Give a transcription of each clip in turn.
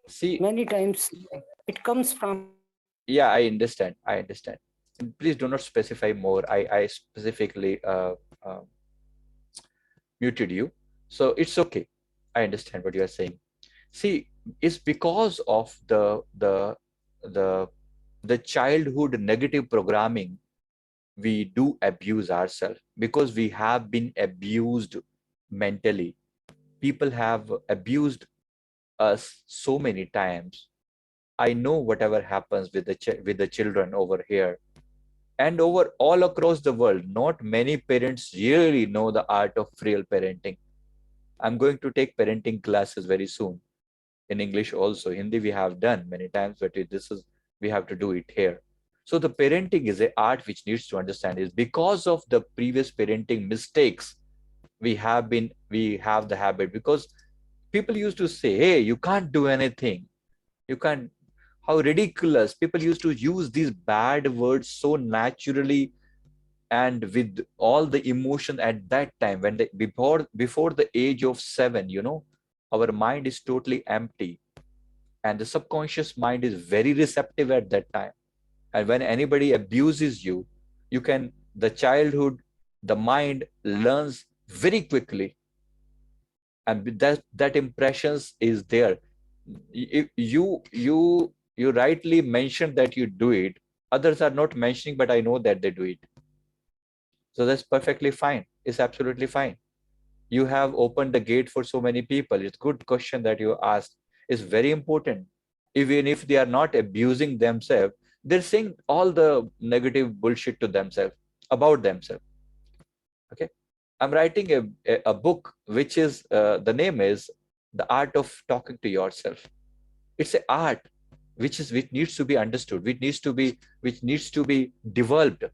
See, Many times it comes from. yeah, I understand. I understand. And please do not specify more. I specifically uh, muted you. So it's okay. I understand what you are saying. See, it's because of the the childhood negative programming we do abuse ourselves because we have been abused mentally. People have abused us so many times. I know whatever happens with with the children over here and over all across the world. Not many parents really know the art of real parenting. I'm going to take parenting classes very soon in English also. Hindi we have done many times, but this is we have to do it here. So the parenting is a art which needs to understand is because of the previous parenting mistakes we have the habit because people used to say, hey, you can't do anything. You can't. How ridiculous. People used to use these bad words so naturally and with all the emotion at that time when they before the age of 7, our mind is totally empty and the subconscious mind is very receptive at that time. And when anybody abuses you, you can the childhood, the mind learns very quickly, and that impressions is there. If you rightly mentioned that you do it, others are not mentioning, but I know that they do it. So that's perfectly fine. It's absolutely fine. You have opened the gate for so many people. It's good question that you asked. It's very important. Even if they are not abusing themselves, they're saying all the negative bullshit to themselves about themselves. Okay. I'm writing a book which is the name is The Art of Talking to Yourself. It's an art which needs to be understood, which needs to be developed,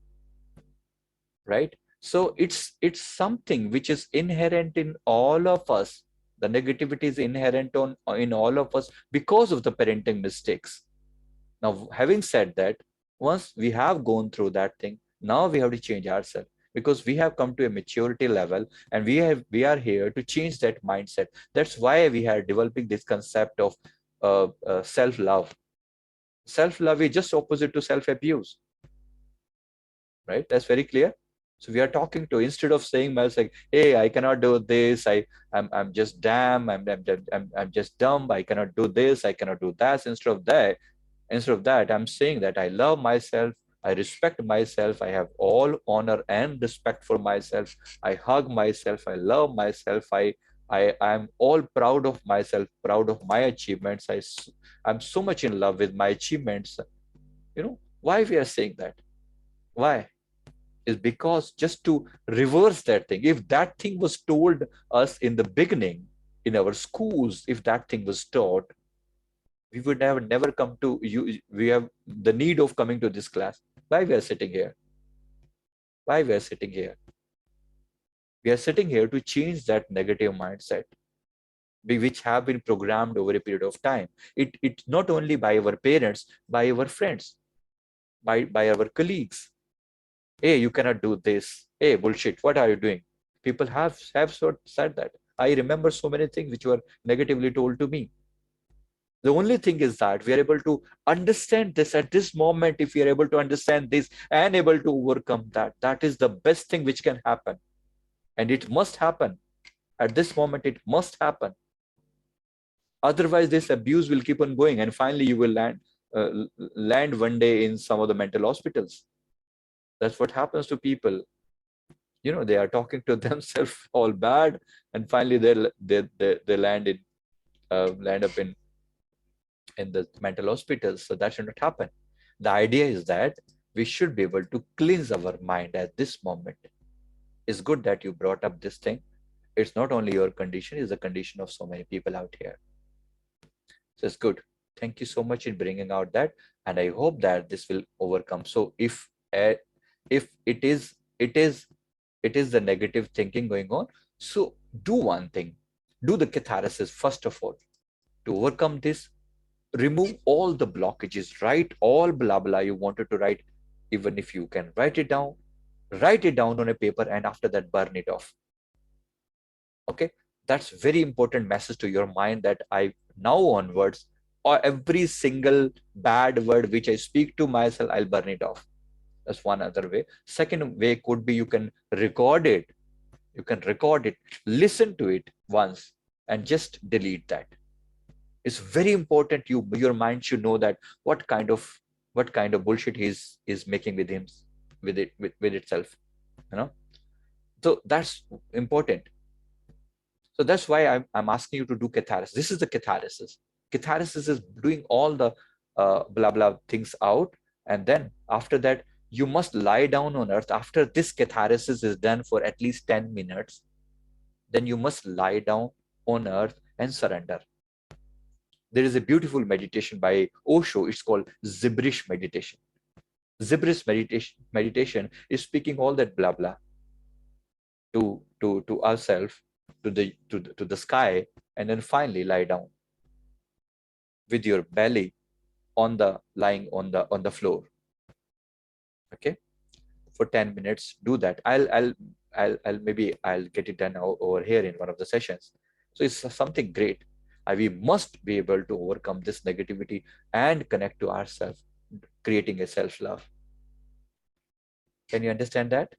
right? So it's something which is inherent in all of us. The negativity is inherent in all of us because of the parenting mistakes. Now, having said that, once we have gone through that thing, now we have to change ourselves because we have come to a maturity level and we are here to change that mindset. That's why we are developing this concept of self-love. Self-love is just opposite to self-abuse, right? That's very clear. So we are talking to instead of saying myself, like, hey, I cannot do this. I'm just damn. I'm just dumb. I cannot do this. I cannot do that. Instead of that, I'm saying that I love myself. I respect myself. I have all honor and respect for myself. I hug myself. I love myself. I'm all proud of myself, proud of my achievements. I'm so much in love with my achievements. Why we are saying that? Why? Is because just to reverse that thing. If that thing was told us in the beginning, in our schools, if that thing was taught, we would have never come to you. We have the need of coming to this class. Why we are sitting here? Why we are sitting here? We are sitting here to change that negative mindset, which have been programmed over a period of time. It not only by our parents, by our friends, by our colleagues. Hey, you cannot do this. Hey, bullshit. What are you doing? People have said that. I remember so many things which were negatively told to me. The only thing is that we are able to understand this at this moment. If we are able to understand this and able to overcome that, that is the best thing which can happen. And it must happen. At this moment, it must happen. Otherwise, this abuse will keep on going. And finally, you will uh, land one day in some of the mental hospitals. That's what happens to people. They are talking to themselves all bad. And finally, they land up in the mental hospitals. So that should not happen. The idea is that we should be able to cleanse our mind at this moment. It's good that you brought up this thing. It's not only your condition, it's the condition of so many people out here. So it's good. Thank you so much in bringing out that. And I hope that this will overcome. So if it is the negative thinking going on, so do one thing. Do the catharsis first of all. To overcome this, remove all the blockages, write all blah blah you wanted to write. Even if you can write it down on a paper, and after that burn it off. Okay, that's very important message to your mind, that I now onwards or every single bad word which I speak to myself, I'll burn it off. That's one other way. Second way could be you can record it. You can record it, listen to it once, and just delete that. It's very important. Your mind should know that what kind of bullshit is making with him, with itself. You know. So that's important. So that's why I'm asking you to do catharsis. This is the catharsis. Catharsis is doing all the blah blah things out, and then after that you must lie down on earth. After this catharsis is done for at least 10 minutes, then you must lie down on earth and surrender. There is a beautiful meditation by Osho. It's called gibberish meditation. Gibberish meditation is speaking all that blah blah to ourselves, to the sky, and then finally lie down with your belly on the lying on the floor. Okay, for 10 minutes, do that. I'll maybe I'll get it done over here in one of the sessions. So it's something great. We must be able to overcome this negativity and connect to ourselves, creating a self-love. Can you understand that?